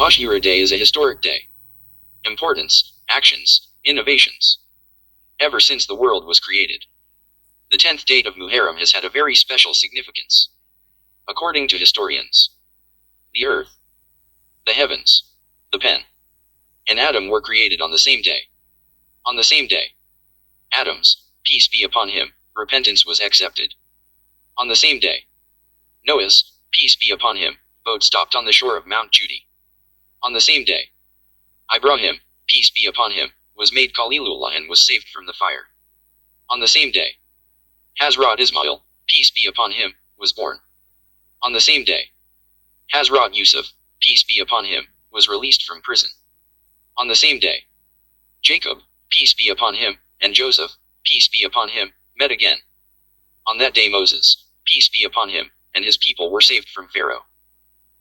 Ashura Day is a historic day. Importance, actions, innovations. Ever since the world was created, the 10th date of Muharram has had a very special significance. According to historians, the earth, the heavens, the pen, and Adam were created on the same day. On the same day, Adam's, peace be upon him, repentance was accepted. On the same day, Noah's, peace be upon him, boat stopped on the shore of Mount Judy. On the same day, Ibrahim, peace be upon him, was made Khalilullah and was saved from the fire. On the same day, Hazrat Ismail, peace be upon him, was born. On the same day, Hazrat Yusuf, peace be upon him, was released from prison. On the same day, Jacob, peace be upon him, and Joseph, peace be upon him, met again. On that day Moses, peace be upon him, and his people were saved from Pharaoh.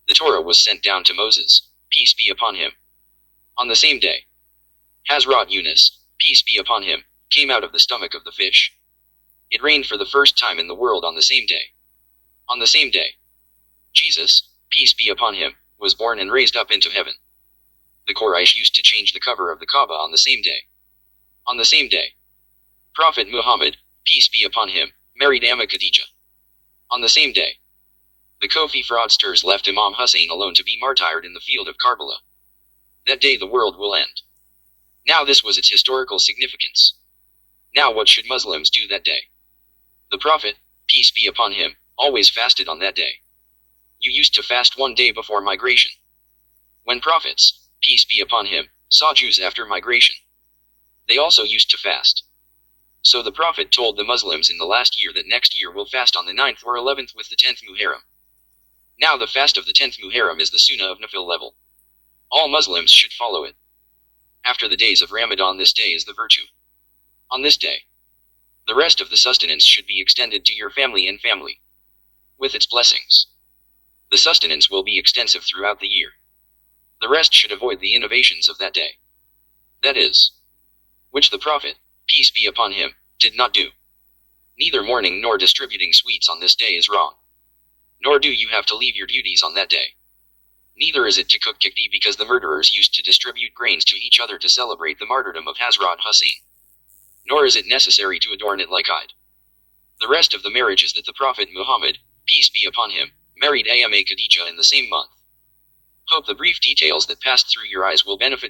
The Torah was sent down to Moses, peace be upon him. On the same day, Hazrat Yunus, peace be upon him, came out of the stomach of the fish. It rained for the first time in the world on the same day. On the same day, Jesus, peace be upon him, was born and raised up into heaven. The Quraysh used to change the cover of the Kaaba on the same day. On the same day, Prophet Muhammad, peace be upon him, married Amma Khadija. On the same day, the Kofi fraudsters left Imam Hussein alone to be martyred in the field of Karbala. That day the world will end. Now this was its historical significance. Now what should Muslims do that day? The Prophet, peace be upon him, always fasted on that day. You used to fast one day before migration. When prophets, peace be upon him, saw Jews after migration, they also used to fast. So the Prophet told the Muslims in the last year that next year will fast on the 9th or 11th with the 10th Muharram. Now the fast of the 10th Muharram is the Sunnah of Nafil level. All Muslims should follow it. After the days of Ramadan, this day is the virtue. On this day, the rest of the sustenance should be extended to your family and family. With its blessings, the sustenance will be extensive throughout the year. The rest should avoid the innovations of that day. That is, which the Prophet, peace be upon him, did not do. Neither mourning nor distributing sweets on this day is wrong. Nor do you have to leave your duties on that day. Neither is it to cook kikdi because the murderers used to distribute grains to each other to celebrate the martyrdom of Hazrat Hussein. Nor is it necessary to adorn it like Eid. The rest of the marriage is that the Prophet Muhammad, peace be upon him, married Amma Khadija in the same month. Hope the brief details that passed through your eyes will benefit you.